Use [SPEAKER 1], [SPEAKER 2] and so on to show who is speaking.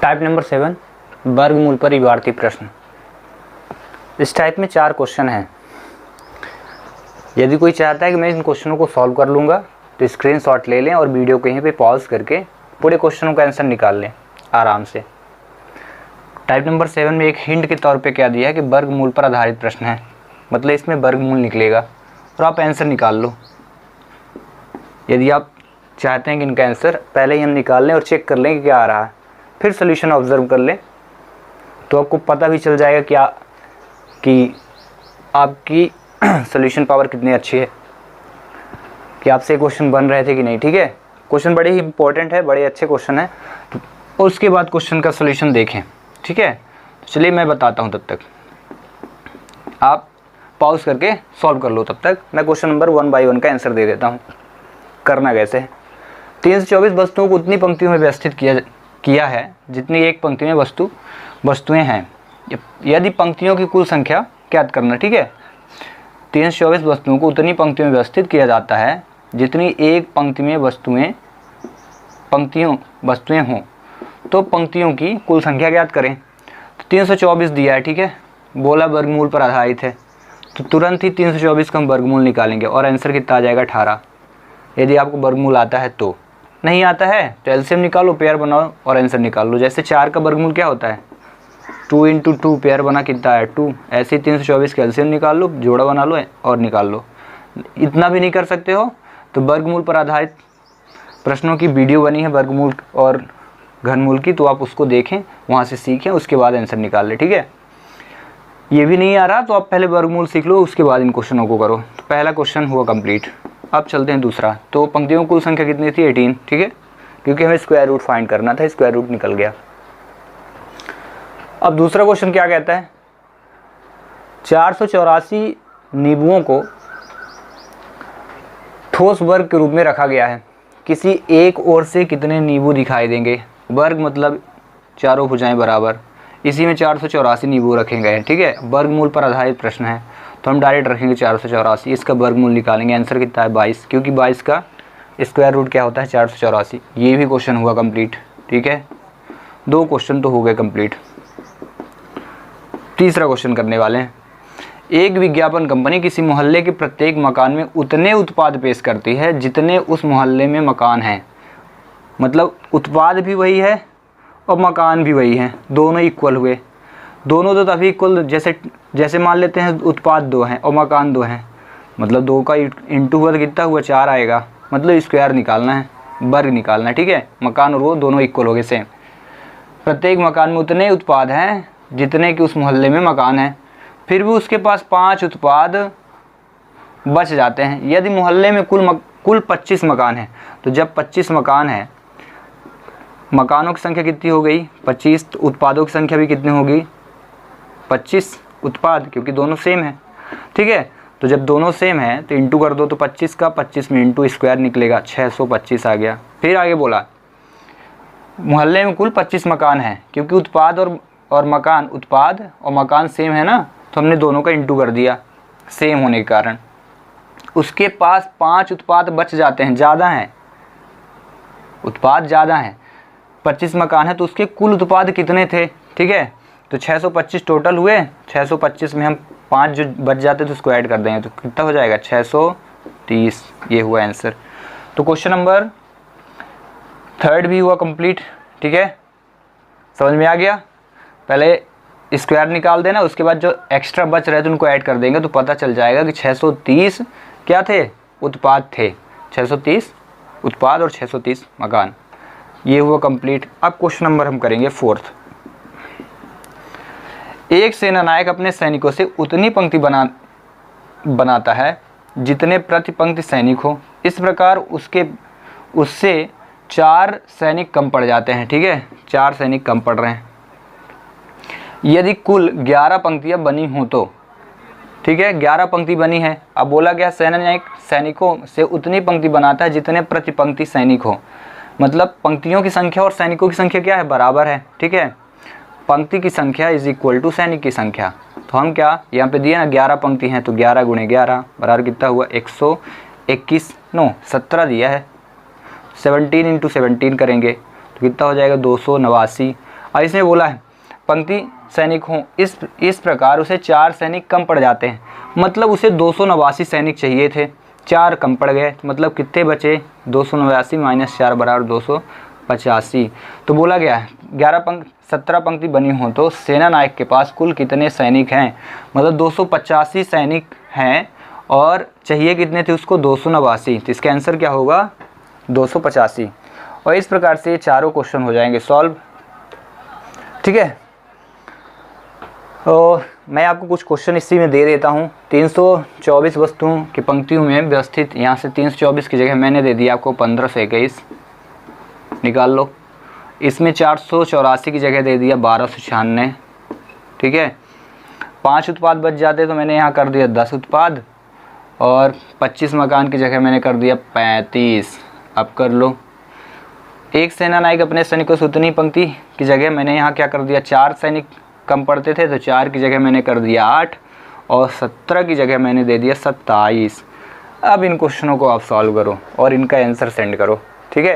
[SPEAKER 1] Type number 7 वर्गमूल पर इबारती प्रश्न। इस टाइप में 4 क्वेश्चन हैं। यदि कोई चाहता है कि मैं इन क्वेश्चनों को सॉल्व कर लूँगा तो स्क्रीनशॉट ले लें और वीडियो को यहीं पे पॉज करके पूरे क्वेश्चनों का आंसर निकाल लें आराम से। टाइप नंबर 7 में एक हिंट के तौर पे क्या दिया है कि वर्गमूल पर आधारित प्रश्न है, मतलब इसमें वर्गमूल निकलेगा और आप आंसर निकाल लो। यदि आप चाहते हैं कि इनका आंसर पहले ही हम निकाल लें और चेक कर लें कि क्या आ रहा है, फिर सोल्यूशन ऑब्जर्व कर लें तो आपको पता भी चल जाएगा क्या कि आपकी सोल्यूशन पावर कितनी अच्छी है, कि आपसे क्वेश्चन बन रहे थे कि नहीं। ठीक है, क्वेश्चन बड़े ही इंपॉर्टेंट है, बड़े अच्छे क्वेश्चन है। और उसके बाद क्वेश्चन का सोल्यूशन देखें। ठीक है, तो चलिए मैं बताता हूँ, तब तक आप पॉज करके सॉल्व कर लो। तब तक मैं क्वेश्चन नंबर 1 बाय 1 का आंसर दे देता हूँ। करना कैसे है, 324 वस्तुओं को उतनी पंक्तियों में व्यवस्थित किया है जितनी एक पंक्ति में वस्तुएं हैं। यदि पंक्तियों की कुल संख्या ज्ञात करना। ठीक है, 324 वस्तुओं को उतनी पंक्तियों में व्यवस्थित किया जाता है जितनी एक पंक्ति में वस्तुएं हों, तो पंक्तियों की कुल संख्या ज्ञात करें। तो 324 दिया है, ठीक है, बोला वर्गमूल पर आधारित है, तो तुरंत ही 324 का हम वर्गमूल निकालेंगे और आंसर कितना आ जाएगा 18। यदि आपको वर्गमूल आता है तो, नहीं आता है तो एलसीएम निकालो, पेयर बनाओ और आंसर निकाल लो। जैसे 4 का वर्गमूल क्या होता है, 2 × 2, पेयर बना कितना है 2। ऐसे ही 324 का एलसीएम निकाल लो, जोड़ा बना लो और निकाल लो। इतना भी नहीं कर सकते हो तो वर्गमूल पर आधारित प्रश्नों की वीडियो बनी है वर्गमूल और घनमूल की, तो आप उसको देखें, वहाँ से सीखें, उसके बाद आंसर निकाल लें। ठीक है, ये भी नहीं आ रहा तो आप पहले वर्गमूल सीख लो, उसके बाद इन क्वेश्चनों को करो। तो पहला क्वेश्चन हुआ कंप्लीट। अब चलते हैं दूसरा। तो पंक्तियों की कुल संख्या कितनी थी 18। ठीक है, क्योंकि हमें स्क्वायर रूट फाइंड करना था, स्क्वायर रूट निकल गया। अब दूसरा क्वेश्चन क्या कहता है, 484 नींबुओं को ठोस वर्ग के रूप में रखा गया है, किसी एक ओर से कितने नींबू दिखाई देंगे। वर्ग मतलब चारों भुजाएं बराबर, इसी में 484 नींबू रखे गए हैं। ठीक है, वर्गमूल पर आधारित प्रश्न है तो हम डायरेक्ट रखेंगे 484, इसका वर्गमूल निकालेंगे। आंसर कितना है 22, क्योंकि 22 का स्क्वायर रूट क्या होता है 484। ये भी क्वेश्चन हुआ कंप्लीट। ठीक है, 2 क्वेश्चन तो हो गए कंप्लीट। तीसरा क्वेश्चन करने वाले हैं। एक विज्ञापन कंपनी किसी मोहल्ले के प्रत्येक मकान में उतने उत्पाद पेश करती है जितने उस मोहल्ले में मकान हैं। मतलब उत्पाद भी वही है और मकान भी वही है, दोनों इक्वल हुए। दोनों तो तभी इक्वल, जैसे मान लेते हैं उत्पाद 2 हैं और मकान 2 हैं, मतलब 2 का इंटू हुआ तो कितना हुआ 4 आएगा, मतलब स्क्वायर निकालना है, वर्ग निकालना है। ठीक है, मकान और वो दोनों इक्वल हो गए सेम। प्रत्येक मकान में उतने उत्पाद हैं जितने कि उस मोहल्ले में मकान हैं, फिर भी उसके पास 5 उत्पाद बच जाते हैं। यदि मोहल्ले में कुल 25 मकान हैं, तो जब 25 मकान हैं, मकानों की संख्या कितनी हो गई 25, तो उत्पादों की संख्या भी कितनी होगी 25 उत्पाद, क्योंकि दोनों सेम है। ठीक है, तो जब दोनों सेम है तो इंटू कर दो, तो 25 का 25 में इंटू स्क्वायर निकलेगा, 625 आ गया। फिर आगे बोला मोहल्ले में कुल 25 मकान हैं, क्योंकि उत्पाद और मकान सेम है ना, तो हमने दोनों का इंटू कर दिया सेम होने के कारण। उसके पास 5 उत्पाद बच जाते हैं, ज़्यादा हैं, उत्पाद ज़्यादा हैं, 25 मकान है तो उसके कुल उत्पाद कितने थे। ठीक है, तो 625 टोटल हुए, 625 में हम 5 जो बच जाते तो उसको ऐड कर देंगे तो कितना हो जाएगा 630। ये हुआ आंसर। तो क्वेश्चन नंबर 3 भी हुआ कंप्लीट। ठीक है, समझ में आ गया। पहले स्क्वायर निकाल देना, उसके बाद जो एक्स्ट्रा बच रहे थे उनको ऐड कर देंगे तो पता चल जाएगा कि 630 क्या थे, उत्पाद थे। 630 उत्पाद और 630 मकान। ये हुआ कंप्लीट। अब क्वेश्चन नंबर हम करेंगे 4। एक सेनानायक अपने सैनिकों से उतनी पंक्ति बनाता है जितने प्रति पंक्ति सैनिक हो। इस प्रकार उससे 4 सैनिक कम पड़ जाते हैं। ठीक है, 4 सैनिक कम पड़ रहे हैं। यदि कुल 11 पंक्तियां बनी हो तो, ठीक है, 11 पंक्ति बनी है। अब बोला गया सेनानायक सैनिकों से उतनी पंक्ति बनाता है जितने प्रति पंक्ति सैनिक हो, मतलब पंक्तियों की संख्या और सैनिकों की संख्या क्या है, बराबर है। ठीक है, पंक्ति की संख्या इज इक्वल टू सैनिक की संख्या। तो हम क्या यहाँ पे दिए ना 11 पंक्ति हैं, तो 11 × 11 बराबर कितना हुआ 17 दिया है। 17 × 17 करेंगे तो कितना हो जाएगा 289। और इसमें बोला है पंक्ति सैनिक हों, इस प्रकार उसे 4 सैनिक कम पड़ जाते हैं। मतलब उसे 289 सैनिक चाहिए थे, 4 कम पड़ गए, मतलब कितने बचे, 289 माइनस 4 बराबर 285। तो बोला गया है 17 पंक्ति बनी हो तो सेना नायक के पास कुल कितने सैनिक हैं, मतलब 285 सैनिक हैं और चाहिए कितने थे उसको 289। तो इसका आंसर क्या होगा 285। और इस प्रकार से ये चारों क्वेश्चन हो जाएंगे सॉल्व। ठीक है, और मैं आपको कुछ क्वेश्चन इसी में दे देता हूँ। 324 वस्तुओं की पंक्तियों में व्यवस्थित, यहाँ से 324 की जगह मैंने दे दिया आपको 1521, निकाल लो। इसमें 484 की जगह दे दिया 1296। ठीक है, 5 उत्पाद बच जाते तो मैंने यहाँ कर दिया 10 उत्पाद, और 25 मकान की जगह मैंने कर दिया 35। अब कर लो। एक सेना नायक अपने सैनिकों से उतनी पंक्ति की जगह मैंने यहाँ क्या कर दिया, 4 सैनिक कम पड़ते थे तो 4 की जगह मैंने कर दिया 8, और 17 की जगह मैंने दे दिया 27। अब इन क्वेश्चनों को आप सॉल्व करो और इनका आंसर सेंड करो। ठीक है।